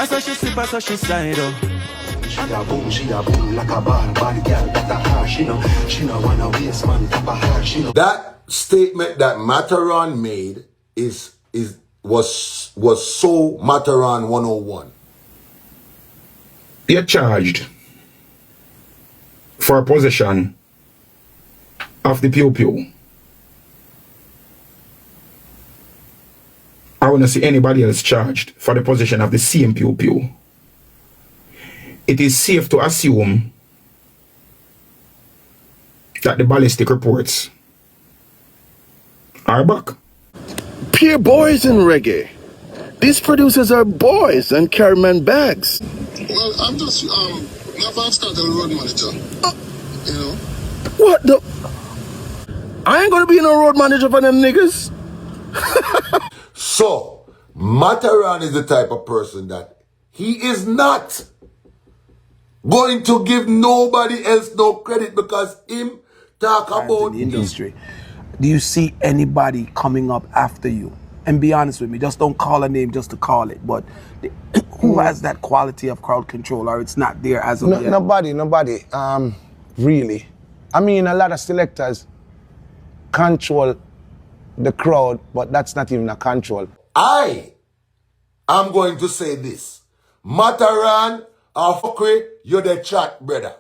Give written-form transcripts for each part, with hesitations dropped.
I saw she slip, I saw she slide up. She a boom like a ball, bad girl, that a harsh, she no wanna waste man, top a harsh, That statement that Mataran made was so Mataran 101. You're charged for possession of the pew. I want to see anybody else charged for the possession of the same pew. It is safe to assume that the ballistic reports are back. Pure boys in reggae. These producers are boys and carry men bags. Well, I'm just my Skatta road manager. You know. What the? I ain't gonna be no road manager for them niggas. So, Mataran is the type of person that he is not going to give nobody else no credit because him talk about the industry. Do you see anybody coming up after you? And be honest with me, just don't call a name just to call it. But who has that quality of crowd control, or it's not there as of yet? Nobody. Really. I mean, a lot of selectors control the crowd, but that's not even a control. I am going to say this. Mataran or fuckery, you're the chat, brother.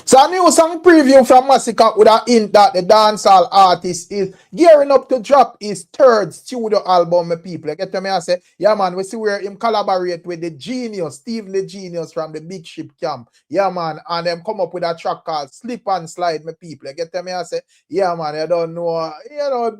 So a new song preview from Massac with a hint that the dancehall artist is gearing up to drop his third studio album, my people. You get me? I say, yeah man, we see where him collaborate with the genius, Steve the Genius from the Big Ship Camp. Yeah man, and them come up with a track called Slip and Slide, my people. You get me? I say, yeah man, you don't know,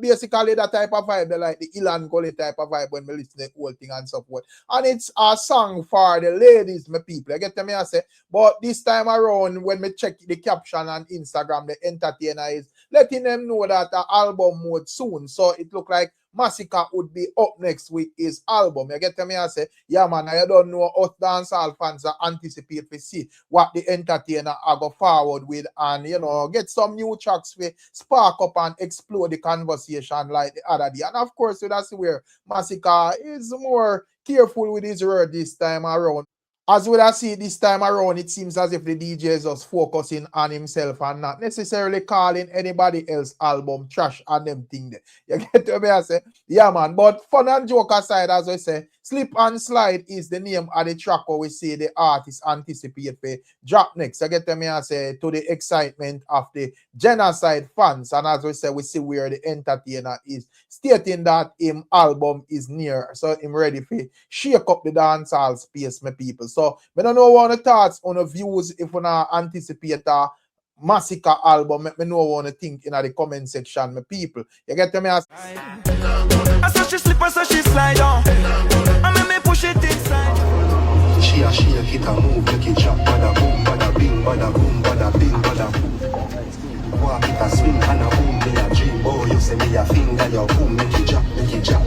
basically that type of vibe, like the Ilan Gully type of vibe when we listen to the whole thing and so forth. And it's a song for the ladies, my people. You get me? I say, but this time around, when we check the caption on Instagram, the entertainer is letting them know that the album mode soon. So it look like Massac would be up next with his album. You get me? I say, yeah man, I don't know us dancehall fans are anticipate to see what the entertainer are go forward with and get some new tracks to spark up and explore the conversation like the other day. And of course, that's where Massac is more careful with his word this time around. As we see this time around, it seems as if the DJ is just focusing on himself and not necessarily calling anybody else album trash and them thing there. You get to me? I say, yeah man. But fun and joke aside, as I say, Slip and Slide is the name of the track where we see the artist anticipate for drop next. You get to me? I say, to the excitement of the genocide fans. And as we say, we see where the entertainer is stating that him album is near. So him ready for shake up the dancehall space, my people. So, I don't know what the thoughts on the views if we not anticipate a Massac album. Let me know what you think in the comment section, my people. You get to me? I saw she slip, I saw she slide on. I make me push it inside. She hit a move, make it drop, bada boom, bada bing, bada boom, bada bing, bada boom. Walk it a swing, and a boom, me a dream. Oh, you say me a finger, your boom, make it drop,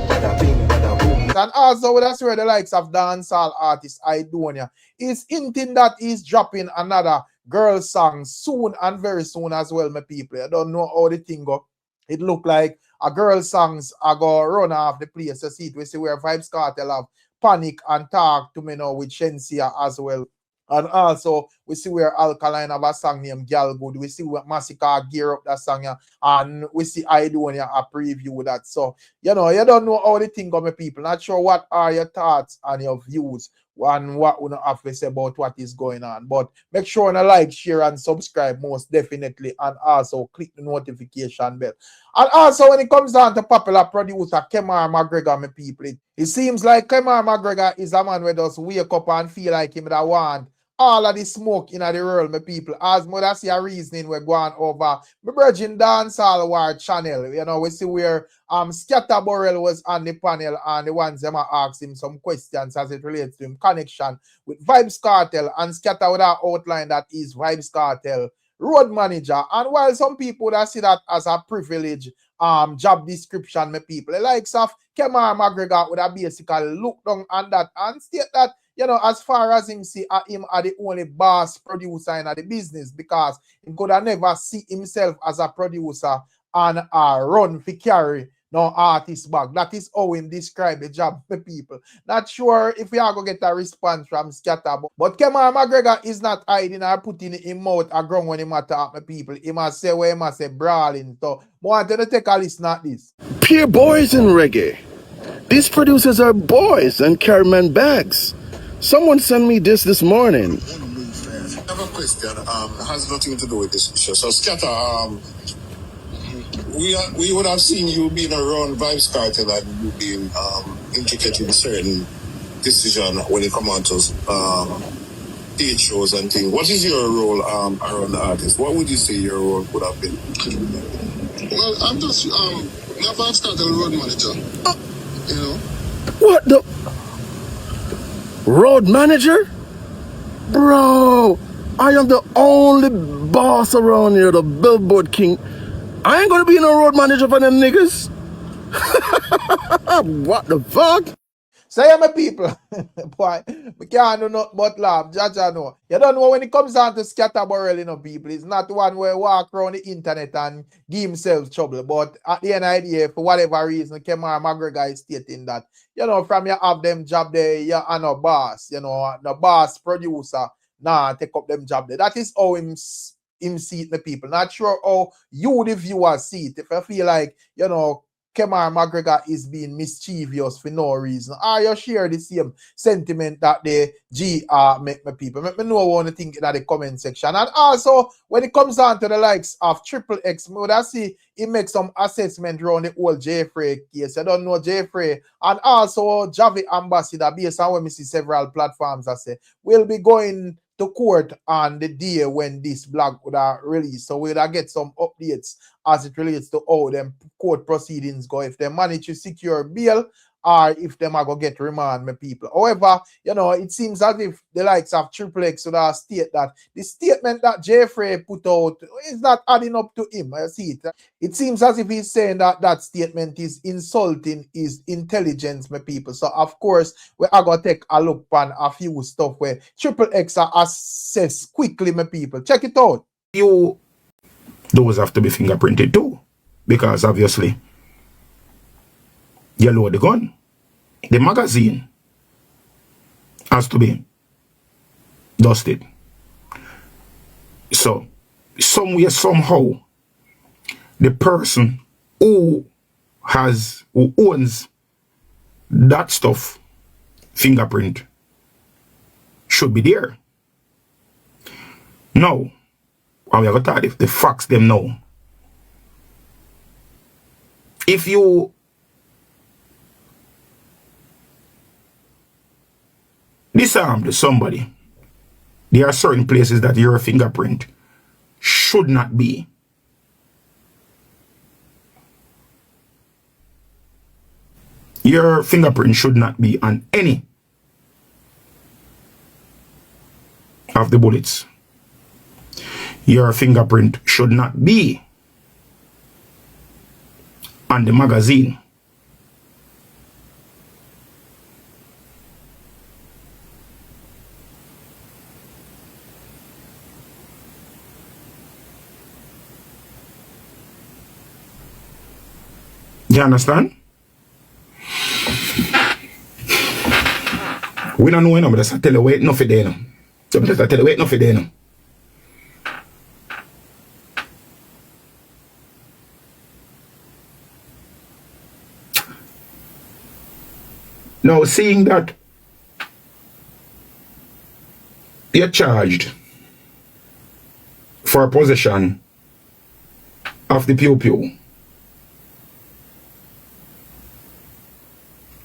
bada bing, bada boom. And also, that's where the likes of dancehall artist Idonia is hinting that he's dropping another girl song soon and very soon as well, my people. I don't know how the thing go. It look like a girl songs are going to run off the place. You see it, we see where Vybz Kartel have Panic and Talk to Me Now with Shensia as well. And also, we see where Alkaline have a song named Gal Good. We see where Massac gear up that song, and we see Idonia a preview that. So, you don't know how the thing go, my people. Not sure what are your thoughts and your views and what you have to say about what is going on. But make sure you like, share, and subscribe most definitely. And also click the notification bell. And also, when it comes down to popular producer Kemar McGregor, my people, it seems like Kemar McGregor is a man who does wake up and feel like him that want all of the smoke in the world, my people. As much as a reasoning we're going over my Virgin Dancehall War channel. We see where Skatta Burrell was on the panel and the ones them ask him some questions as it relates to him connection with Vybz Kartel, and Skatta would have outlined that is Vybz Kartel road manager. And while some people that see that as a privilege job description, my people, the likes of Kemar McGregor would have basically looked down on that and state that as far as him see him are the only boss producer in the business, because he could have never see himself as a producer and run for carry no artist back. That is how him describe the job for people. Not sure if we are going to get a response from Skatta, but Kemar McGregor is not hiding or putting him mouth a ground when he talk to people. He must say where he must say brawling. So, I want to take a listen at this. Peer boys in reggae. These producers are boys and carry man bags. Someone sent me this morning. I have a question. It has nothing to do with this issue. So, Skatta, we would have seen you being around Vibes Cartel and you being intricate in certain decision when it comes on to stage shows and things. What is your role around the artist? What would you say your role would have been? Well, I'm just my Vibes Cartel road manager. You know. What the? Road manager? Bro, I am the only boss around here, the Billboard King. I ain't gonna be no road manager for them niggas. What the fuck? So yeah, my people, boy, we can't do nothing but laugh. Jaja know. You don't know when it comes down to Skatta Burrell, people. It's not one where walk around the internet and give himself trouble. But at the end of the day, for whatever reason, Kemar McGregor is stating that, from you have them job there, you are no boss, no boss producer, take up them job there. That is how him see it, the people. Not sure how you, the viewer, see it. If I feel like, Kemar McGregor is being mischievous for no reason, or you share the same sentiment that the make my people. Let me know what you think in the comment section. And also, when it comes down to the likes of Triple X, we would see he make some assessment around the whole Jaii case. I don't know Jaii. And also, Jaii ambassador, based on when we see several platforms, I say, will be going to court on the day when this blog would have released. So we'll get some updates as it relates to how them court proceedings go, if they manage to secure bail or if them are going to get remand, my people. However, it seems as if the likes of Triple X would have state that the statement that Jaii put out is not adding up to him. I see it. It seems as if he's saying that that statement is insulting his intelligence, my people. So, of course, we are going to take a look on a few stuff where Triple X are assessed quickly, my people. Check it out. Those have to be fingerprinted too, because obviously you load the gun. The magazine has to be dusted. So, somewhere, somehow, the person who owns that stuff, fingerprint, should be there. Now, we have a thought if the facts them know. If you disarmed somebody, there are certain places that your fingerprint should not be. Your fingerprint should not be on any of the bullets. Your fingerprint should not be on the magazine. You understand? We don't know, but just tell you wait enough for there. So just tell you wait enough for there. Now, seeing that you're charged for possession of the pew-pew,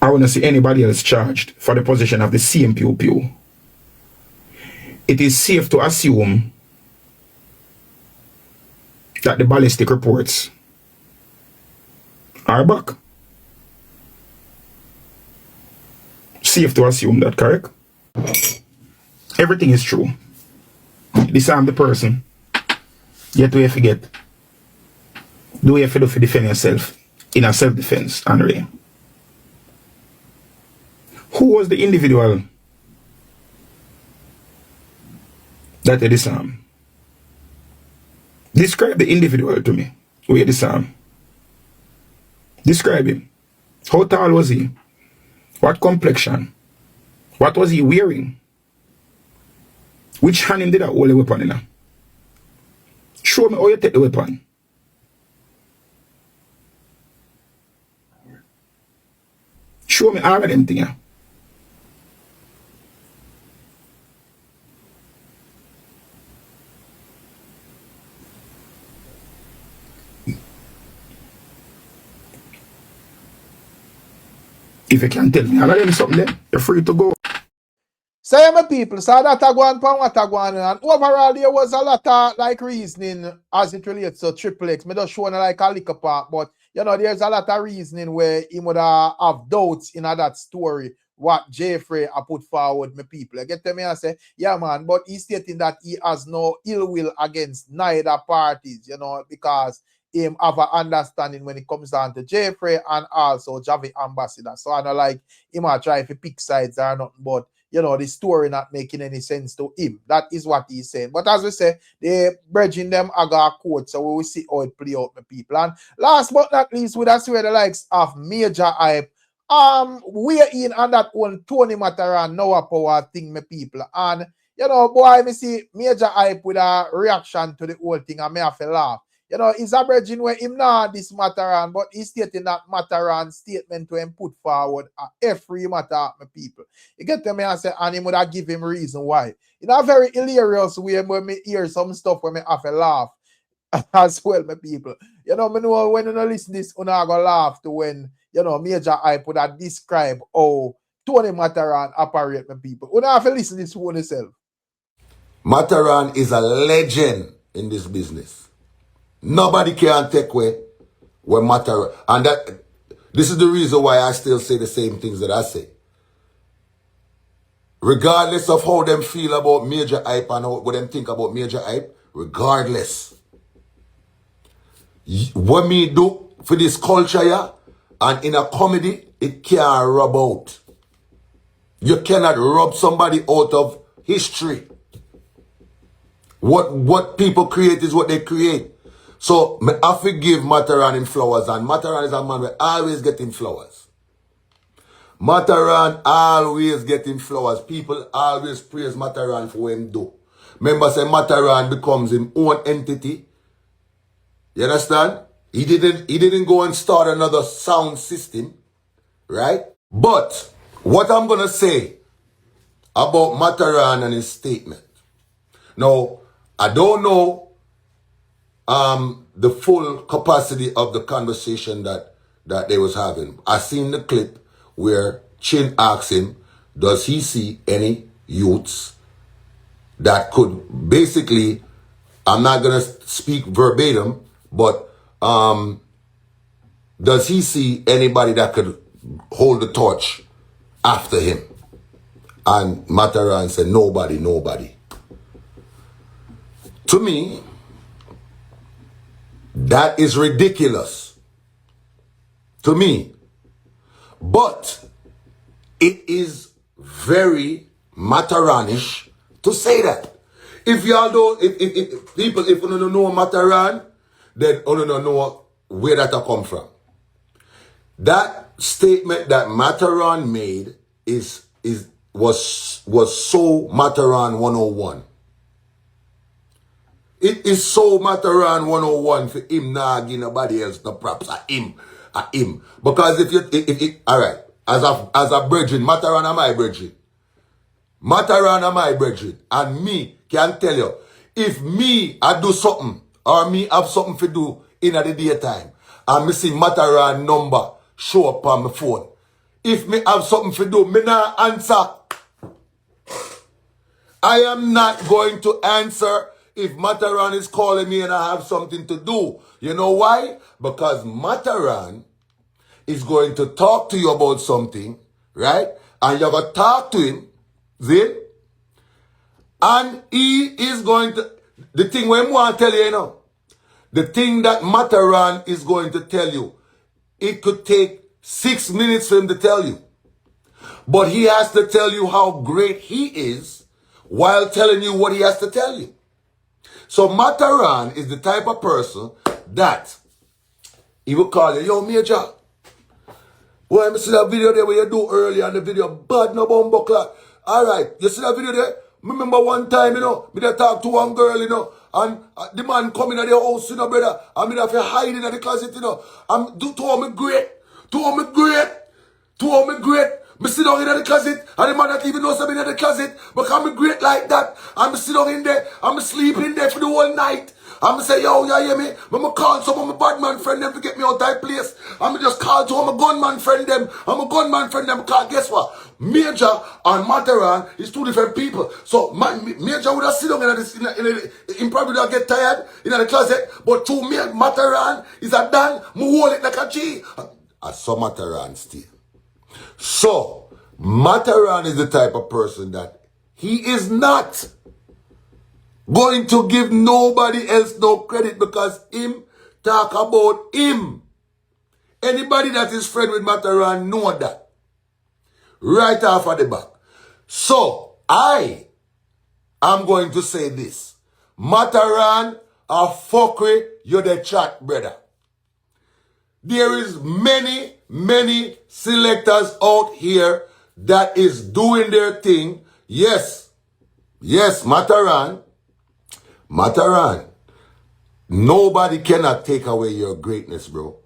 I want to see anybody else charged for the possession of the same pew-pew. It is safe to assume that the ballistic reports are back. Safe to assume that, correct? Everything is true. Disarm the person. Yet we forget. Do you have to do for defend yourself in a self-defense, Henry? Who was the individual that you disarm. Describe the individual to me who you disarm. Describe him. How tall was he? What complexion? What was he wearing? Which hand him did that hold the weapon in? Show me how you take the weapon. Show me all of them things. If you can tell me all of them something there, you're free to go. So yeah, my people, so that I go on pan what I go on, and overall there was a lot of like reasoning as it relates to Triple X. Me just showing like a little part, but you know, there's a lot of reasoning where he would have doubts in that story what Jeffrey I put forward, my people. You get to me and say, yeah man, but he's stating that he has no ill will against neither parties, you know, because him have an understanding when it comes down to Jeffrey and also Javi Ambassador. So I know like him might try to pick sides or nothing, but you know, the story not making any sense to him. That is what he's saying. But as we say, they bridging them I got a quote, so we will see how it play out, my people. And last but not least, we that's where the likes of MAJAH Hype. We're in on that one Tony Mataran now power thing, my people. And you know, boy, me see MAJAH Hype with a reaction to the whole thing, and me have to laugh. You know, he's a virgin where him not this Mataran, but he's stating that Mataran statement to him put forward every matter, my people. You get to me and say, and him would have give him reason why. In a very hilarious way when me hear some stuff when me have to laugh as well, my people. You know, me know when you listen to this, you know, go laugh to when, you know, MAJAH Hype would have describe how Tony Mataran operate, my people. You have to listen to this one yourself. Mataran is a legend in this business. Nobody can take away when Mataran. And this is the reason why I still say the same things that I say. Regardless of how them feel about MAJAH Hype and what them think about MAJAH Hype, regardless. What me do for this culture, yeah, and in a comedy, it can't rub out. You cannot rub somebody out of history. What people create is what they create. So, I forgive Mataran in flowers, and Mataran is a man who always getting flowers. Mataran always getting flowers. People always praise Mataran for what him do. Remember, say Mataran becomes his own entity. You understand? He didn't go and start another sound system, right? But what I'm gonna say about Mataran and his statement. Now, I don't know the full capacity of the conversation that they was having. I seen the clip where Chin asked him, does he see any youths that could basically, I'm not going to speak verbatim, but does he see anybody that could hold the torch after him? And Mataran said, nobody. To me, that is ridiculous. To me. But it is very Mataranish to say that. If y'all don't, if people, if you don't know Mataran, then you don't know where that come from. That statement that Mataran made was so Mataran 101. It is so Mataran 101 for him not give nobody else the props at him. Because alright, as a brethren, Mataran am my brethren. Mataran am my brethren. And me can tell you, if me I do something, or me have something to do in the daytime, and me see Mataran number show up on my phone. If me have something to do, me not answer. I am not going to answer if Mataran is calling me and I have something to do. You know why? Because Mataran is going to talk to you about something, right? And you're going to talk to him, see? And he is going to, the thing we want to tell you, you know, the thing that Mataran is going to tell you, it could take 6 minutes for him to tell you. But he has to tell you how great he is while telling you what he has to tell you. So Mataran is the type of person that he will call you, yo, Majah. Why I see that video there where you do earlier on the video, bad no bumbo clock. Alright, you see that video there? Remember one time, me there talk to one girl, and the man come in at the house, brother, and me have to hide in the closet, and to all me great. Me sit down in the closet, and the man not even knows I'm in the closet, because I'm great like that. I'm sit down in there, I'm sleeping there for the whole night. I'm say, yo, you hear me? I'm call some of my bad man friend them to get me out of that place. I'm just call to my gunman friend them. Because guess what? Majah and Mataran is two different people. So Majah would have sit down in probably would get tired in the closet, but to me, Mataran is a Dan, me hold it like a G. I saw Mataran still. So, Mataran is the type of person that he is not going to give nobody else no credit because him talk about him. Anybody that is friend with Mataran know that. Right off of the back. So, I am going to say this. Mataran a fuckery, you're the chat, brother. There is many selectors out here that is doing their thing. Yes, Mataran. Nobody cannot take away your greatness, bro.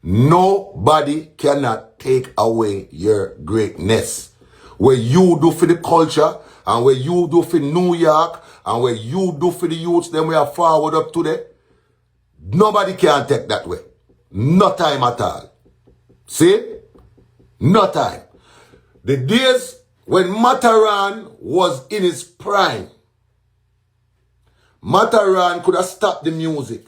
Nobody cannot take away your greatness. What you do for the culture, and what you do for New York, and what you do for the youths, then we are forward up today. Nobody can take that way. No time at all. See? No time. The days when Mataran was in his prime, Mataran could have stopped the music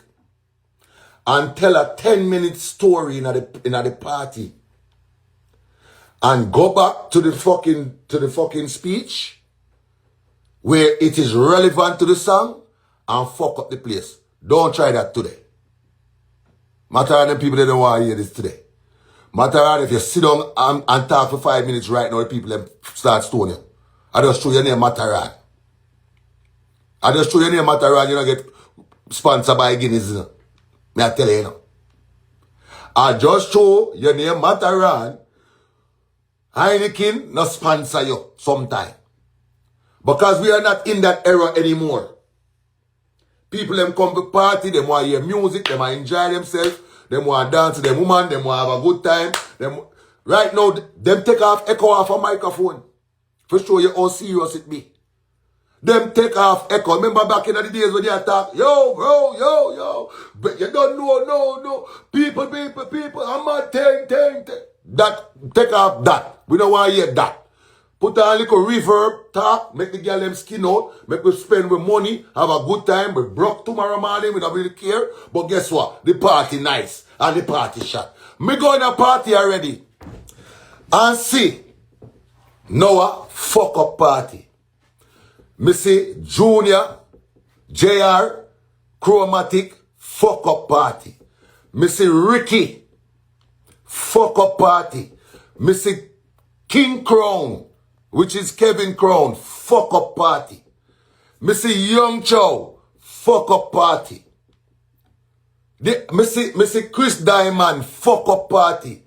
and tell a 10-minute story in the party and go back to the fucking speech where it is relevant to the song and fuck up the place. Don't try that today. Mataran and people, they don't want to hear this today. Mataran, if you sit down and talk for 5 minutes right now, the people them start stoning you. I just show your name Mataran. You don't get sponsored by Guinness. Me I tell you, I just show your name Mataran. Heineken not sponsor you sometime. Because we are not in that era anymore. People them come to party, them want to hear music, them want to enjoy themselves, them want to dance to them woman, them want to have a good time. Right now, them take off echo off a microphone. For show you how serious it be. Them take off echo. Remember back in the days when you talk, yo, bro, yo. But you don't know, no. People, I'm not thing. That, take off that. We don't want to hear that. Put on a little reverb, talk, make the girl them skin out, make we spend with money, have a good time, we broke tomorrow morning, we don't really care. But guess what? The party nice, and the party shot. Me go in a party already, and see, Noah fuck up party. Me see Junior, JR, Chromatic, fuck up party. Me see Ricky, fuck up party. Me see King Crown, which is Kevin Crown, fuck up party. Me see Young Chow, fuck up party. Me see Chris Diamond, fuck up party.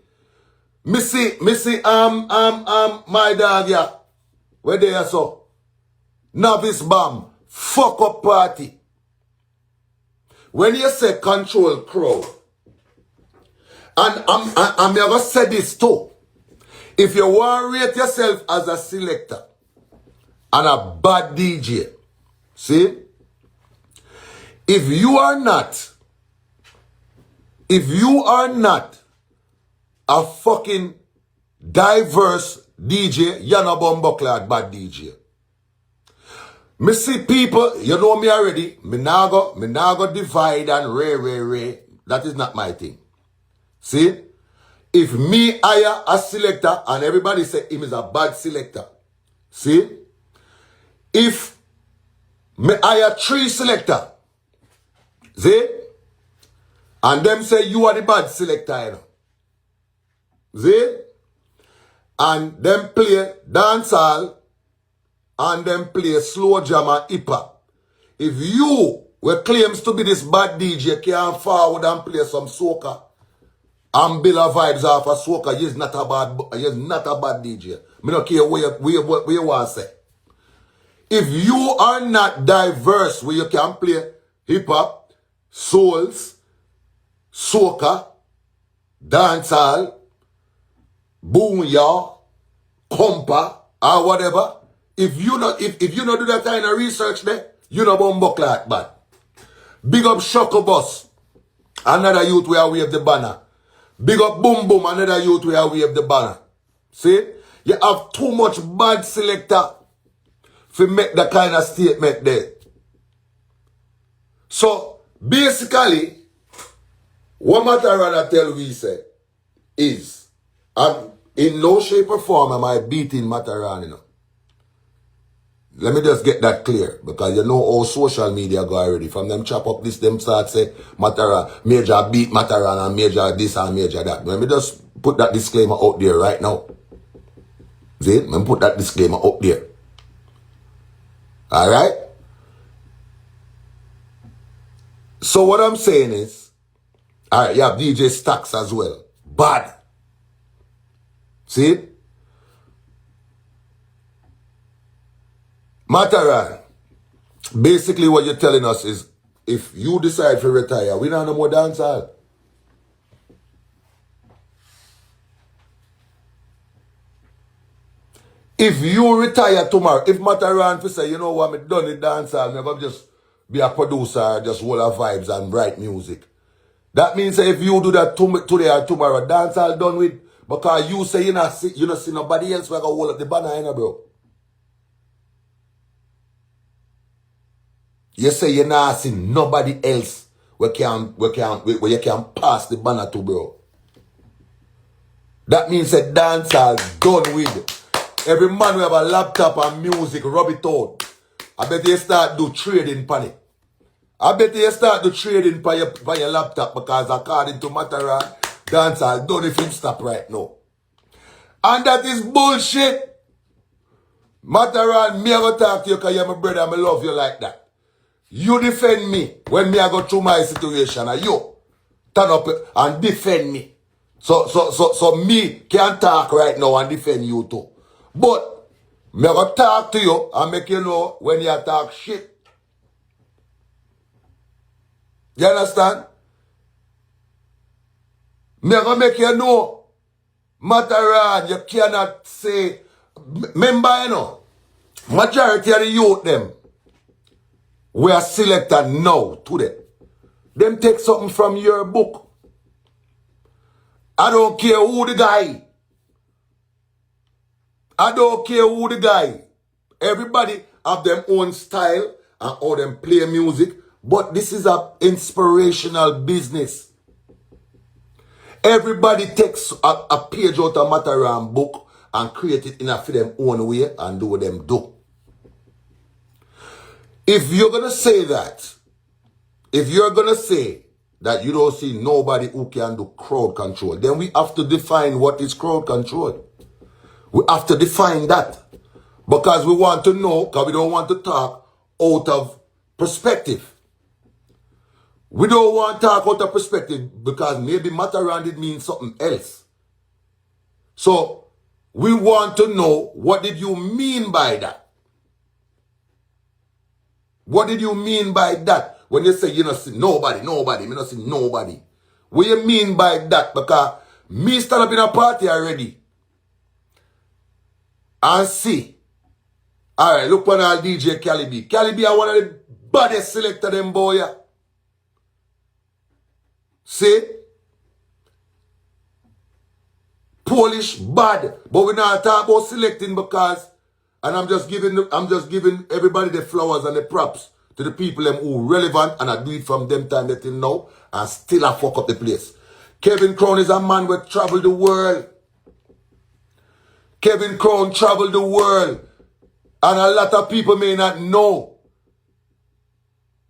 Me see my dog, yeah. Where they are so? Novice Bam, fuck up party. When you say control crowd, and I'm never said this too. If you want to rate yourself as a selector and a bad DJ, see? If you are not a fucking diverse DJ, you're not bumbuckler bad DJ. Me see people, you know me already, me now go divide and ray. That is not my thing. See? If me hire a selector and everybody say him is a bad selector, see? If me hire 3 selector, see? And them say you are the bad selector, you know. See? And them play dancehall and them play slow jam and hip hop. If you who claims to be this bad DJ can forward and play some soca and build a vibes off of soca, he's not a bad DJ. Me don't care where you want to say. If you are not diverse where you can play hip hop, souls, soca, dancehall, booyah, compa, or whatever, if you not do that kind of research there, you not bumbuck like bad. Big up Shoko Boss, another youth where wave the banner. Big up Boom Boom, another youth where wave the banner. See? You have too much bad selector to make that kind of statement there. So, basically, what Mataran tell we say is, and in no shape or form am I beating Mataran, you know. Let me just get that clear, because you know all social media go already. From them chop up this, them start say, Mataran, MAJAH beat Mataran, and MAJAH this and MAJAH that. Let me just put that disclaimer out there right now. See? Let me put that disclaimer out there. Alright? So what I'm saying is, alright, you have DJ Stacks as well. Bad. See? Mataran, basically what you're telling us is, if you decide to retire, we don't have no more dancehall. If you retire tomorrow, if Mataran to say, you know what, I'm done with dancehall, I'm going to just be a producer, just hold our vibes and write music. That means that if you do that today or tomorrow, dancehall done with, because you say you not see nobody else who can hold up the banner, you know, bro. You say you not see nobody else where you can pass the banner to, bro. That means that dancehall done with. Every man who have a laptop and music, rub it out. I bet you start do trading pan it. I bet you start do trading by your laptop, because according to Mataran, dancehall done if him stop right now. And that is bullshit. Mataran, me I go talk to you because you're my brother and I love you like that. You defend me when me I go through my situation, and you turn up and defend me. So me can't talk right now and defend you too. But me I go talk to you and make you know when you talk shit. You understand? Me I go make you know, Mataran, you cannot say, remember, you know, majority of the youth them, we are selected now today. Them take something from your book. I don't care who the guy. I don't care who the guy. Everybody have their own style and how them play music. But this is an inspirational business. Everybody takes a page out of Mataran book and create it in a for them own way and do what them do. If you're going to say that, if you're going to say that you don't see nobody who can do crowd control, then we have to define what is crowd control. We have to define that. Because we want to know, because we don't want to talk out of perspective. We don't want to talk out of perspective because maybe Mataran did mean something else. So, we want to know, what did you mean by that? What did you mean by that? When you say you don't see nobody, me not see nobody. What you mean by that? Because me stand up in a party already. And see. Alright, look on our DJ CLAPBACK. CLAPBACK are one of the baddest selector them boy. See? Polish bad. But we're not talking about selecting because, and I'm just giving everybody the flowers and the props to the people them who relevant, and I do it from them time till now and still I fuck up the place. Kevin Crown is a man who traveled the world. Kevin Crown traveled the world. And a lot of people may not know.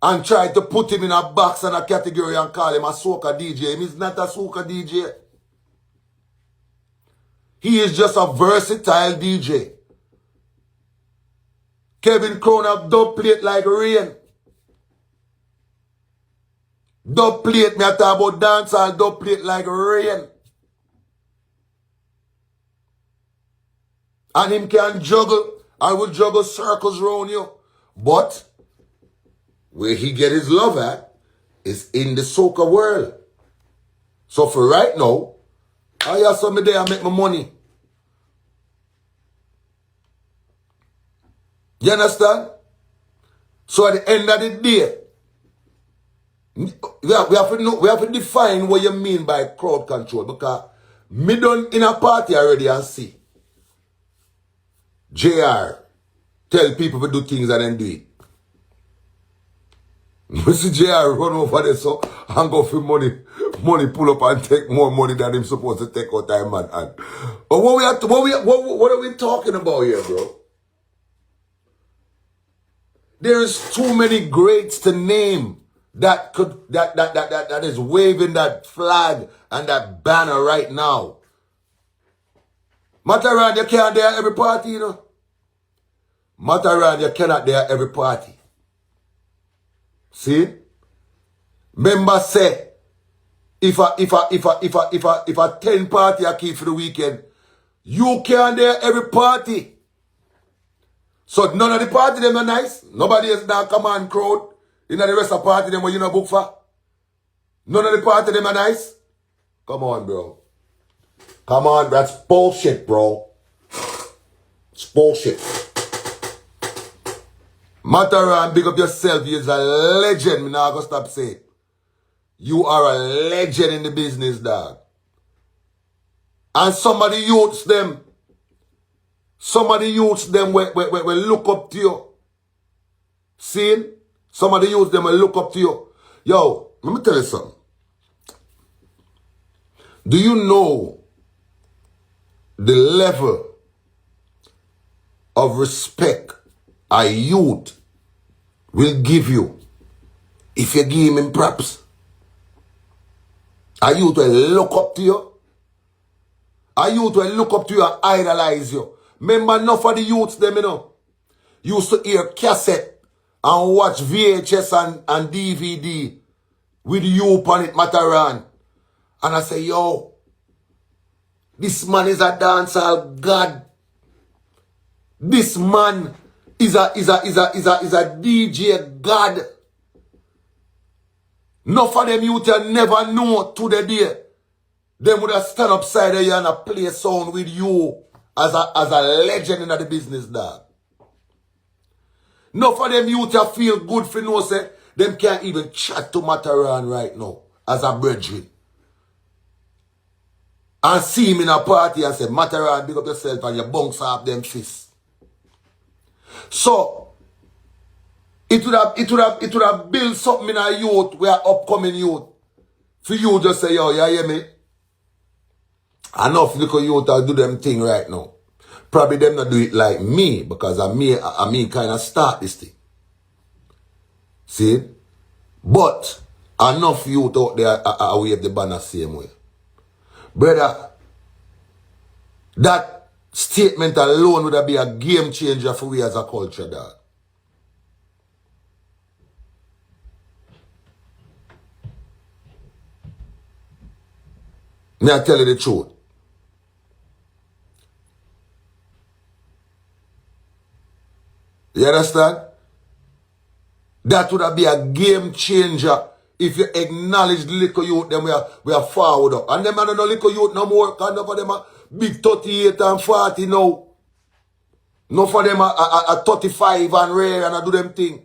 And try to put him in a box and a category and call him a soca DJ. He is not a soca DJ. He is just a versatile DJ. Kevin Crown have dub plate like rain. Dub plate, me I talk about dancehall, dub plate like rain. And him can juggle. I will juggle circles around you. But where he get his love at is in the soca world. So for right now, I have some day I make my money. You understand? So at the end of the day, we have to define what you mean by crowd control, because me done in a party already and see JR tell people to do things and then do it. You see JR run over there so and go for money pull up and take more money than him supposed to take out time and but what are we talking about here, bro? There is too many greats to name that is waving that flag and that banner right now. Mataran, you can't there every party, you know. Mataran, you cannot there every party. See? Member say, if a 10 party I keep for the weekend, you can't there every party. So none of the party them are nice. Nobody is that command crowd. You know the rest of the party them where you know book for. None of the party them are nice. Come on, bro. Come on, that's bullshit, bro. It's bullshit. Mataran, big up yourself. You're a legend. Me not gonna stop saying. You are a legend in the business, dog. And somebody youths them. Somebody youths them will look up to you. See? Somebody youths them will look up to you. Yo, let me tell you something. Do you know the level of respect a youth will give you if you give him props? A youth will look up to you. A youth will look up to you and idolize you. Remember enough of the youths them, you know, used to hear cassette and watch VHS and DVD with you on it, Mataran. And I say, yo, this man is a dancehall god. This man is a DJ god. Enough of them youth you never know to the day. Them would have stand upside there and play sound with you as a legend in the business, dog. Enough of them youth you feel good for no say them can't even chat to Mataran right now as a brethren. And see him in a party and say, Mataran, big up yourself and you bounce off them fists. So it would have built something in a youth, we are upcoming youth. For you just say, yo, you hear me? Enough little youth will do them thing right now. Probably them not do it like me, because I me kind of start this thing. See? But enough youth out there are wave the banner same way. Brother, that statement alone would be a game changer for we as a culture, dog. May I tell you the truth? You understand? That would be a game changer if you acknowledge the little youth, then we are forward up. And them are no little youth no more, because none of them are big 38 and 40 now. None of them are 35 and rare and I do them thing.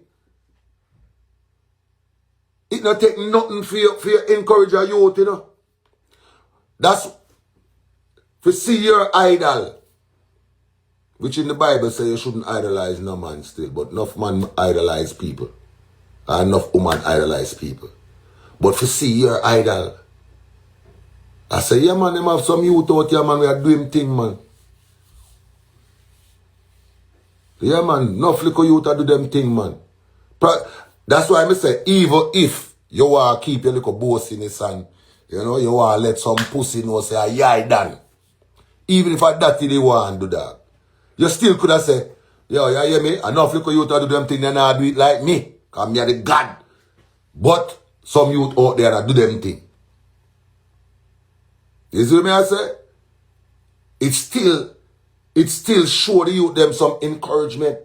It not take nothing for you encourage your youth, you know. That's for see your idol. Which in the Bible say you shouldn't idolize no man still, but enough man idolize people. And enough woman idolize people. But for see your idol. I say, yeah man, them have some youth out here, man, we are doing thing, man. Yeah man, enough little youth are do them thing, man. That's why I say, even if you want to keep your little boastiness and you know, you want to let some pussy know say, yeah, done. Even if I that they want to do that. You still could have said, Yo, you hear me? Enough little youth do them thing, they not do it like me. Cause me are the God. But some youth out there that do them thing. You see what me I say? It still show the youth them some encouragement.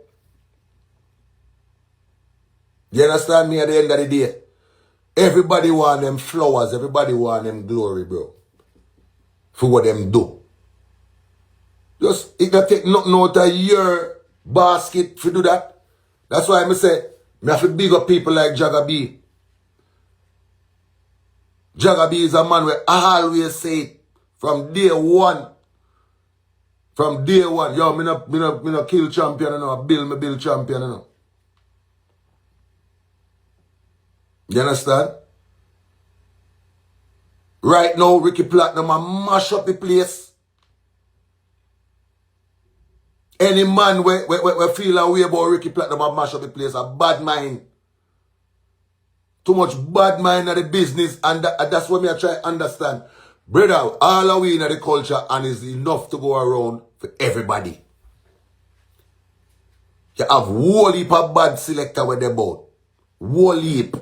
You understand me at the end of the day? Everybody want them flowers, everybody want them glory, bro. For what them do. Just, it can take nothing out of your basket to do that. That's why I say, I have to big up people like Jaii. Jaii is a man where I always say it from day one. From day one. Yo, me no kill champion, you know. I build champion, you know. You understand? Right now, Ricky Platinum a mash up the place. Any man we feel a way about Ricky Platinum a mash up the place. A bad mind. Too much bad mind of the business. And that's what me I try to understand. Brother, all are we in the culture and is enough to go around for everybody. You have whole heap of bad selector with them about. Whole heap.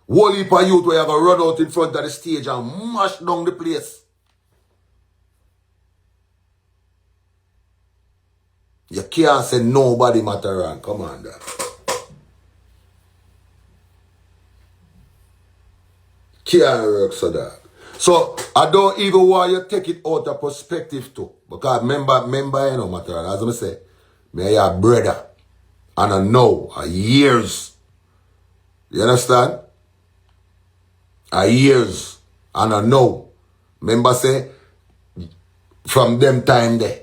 Whole heap of youth where you going to run out in front of the stage and mash down the place. You can't say nobody Mataran. Come on, dad. Can't work so that. So, I don't even want you to take it out of perspective too. Because remember, you know, Mataran, as I say, me are brother. And I know, years. You understand? Years. And I know. Remember say, from them time there.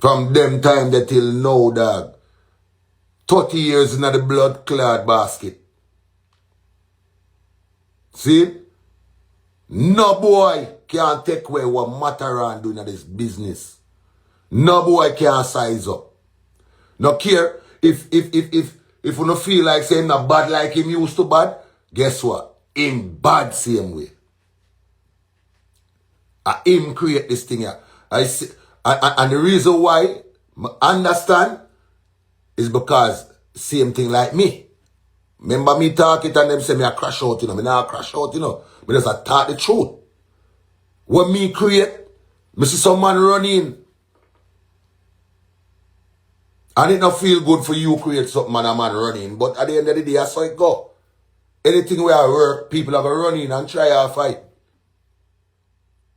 From them time there till now, dog. 30 years in the blood clot basket. See? No boy can take away what Mataran doing in this business. No boy can size up. No care if you don't feel like saying not bad like him used to bad, guess what? Him bad same way. Him create this thing here. I see, and the reason why I understand is because same thing like me. Remember me talk it and them say me a crash out, you know. Me not crash out, you know. Me just a talk the truth. When me create, me see some man running. And it not feel good for you create something and a man running. But at the end of the day, that's how it go. Anything where I work, people are going to run in and try to fight.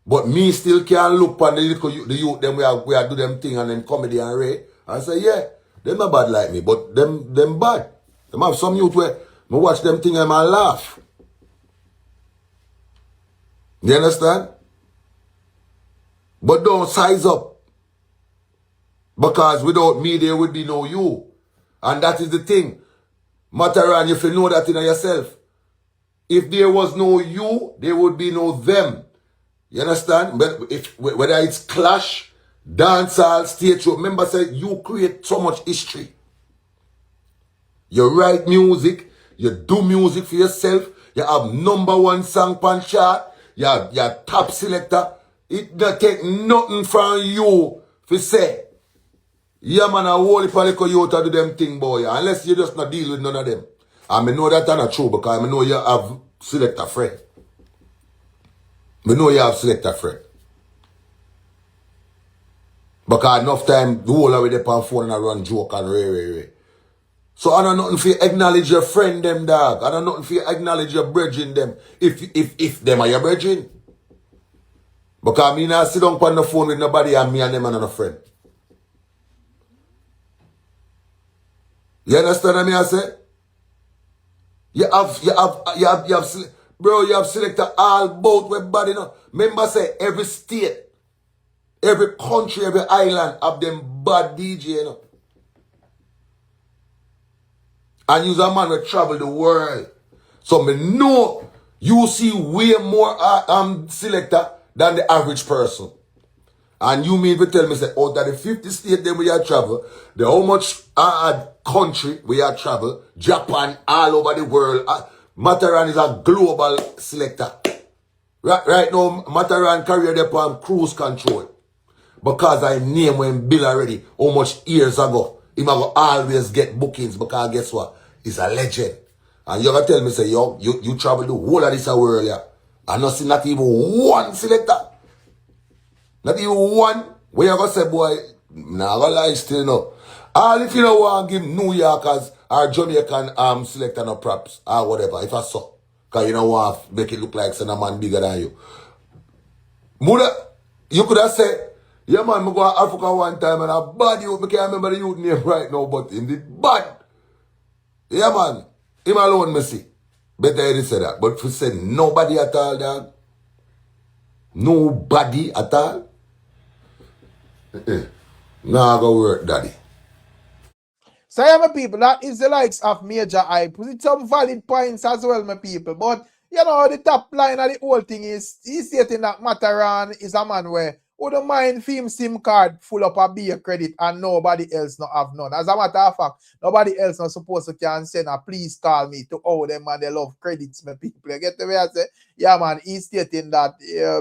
But me still can't look on the youth them where I do them thing and them comedy and ray. And say, yeah, them not bad like me, but them bad. Them have some youth where me watch them thing and I laugh. You understand? But don't size up. Because without me, there would be no you. And that is the thing. Mataran, if you know that in yourself. If there was no you, there would be no them. You understand? But whether it's clash, dancehall, stage show, remember say you create so much history. You write music, you do music for yourself, you have #1 song pan chart, you're top selector. It don't take nothing from you to say. Yeah, man, I whole heap of little youth to do them thing, boy. Unless you just not deal with none of them. And I know that's not true because I know you have selector friend. I know you have selector friend. Because enough time, the whole of it on phone and run joke and ray. So I don't nothing for you acknowledge your friend them, dog. I don't nothing for you acknowledge your brethren them. If them are your brethren. Because me not sit down on the phone with nobody and me and them are not a friend. You understand what I say? You have bro, you have selected all both with body now. Remember say every state, every country, every island have them bad DJ, you know. And you's a man who travel the world. So me know you see way more selector than the average person. And you mean to tell me, say, out of the 50 states then we have travel, the how much country we have travel, Japan, all over the world. Mataran is a global selector. Right now, Mataran carry them on cruise control. Because I name when Bill already, how much years ago, he might always get bookings because guess what? He's a legend. And you're gonna tell me, say, yo, you travel the whole of this world, yeah. And not see not even one selector. Not even one. Where you gonna say, boy, nah, gonna lie still no. All if you don't want to give New Yorkers or Jamaican selector no props or whatever, if I saw. Because you don't want to make it look like some man bigger than you. Mother, you could have said, yeah man, I go to Africa one time and a bad youth, I can't remember the youth name right now, but in the bad. Yeah man, him alone me see. Better he say that. But if you say nobody at all, dog. Nobody at all. Nah, go work, daddy. So yeah, my people, that is the likes of MAJAH. Put some valid points as well, my people. But you know, the top line of the whole thing is he's stating that Mataran is a man where wouldn't mind film SIM card full up a beer credit and nobody else not have none. As a matter of fact, nobody else not supposed to can send a please call me to all them man they love credits, my people. You get the way I say? Yeah, man, he's stating that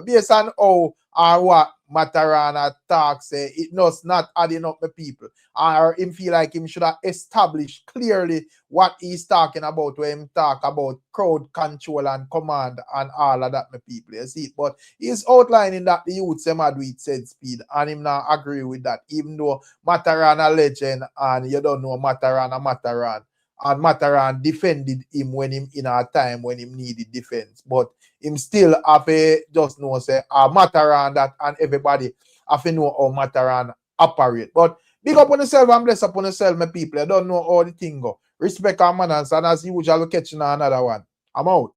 based on how or what Mataran talks, it does not adding up the people. Or him feel like him should have established clearly what he's talking about when him talk about crowd control and command and all of that, my people. You see, but he's outlining that the youth say mad with said speed, and him not agree with that, even though Mataran a legend and you don't know Mataran a Mataran. And Mataran defended him when him in a time when him needed defense. But him still have a just know say Mataran that and everybody have to know how Mataran operate. But big up on yourself and bless up on yourself, my people. I don't know how the thing go. Respect our manners, and as usual, we'll catch you on another one. I'm out.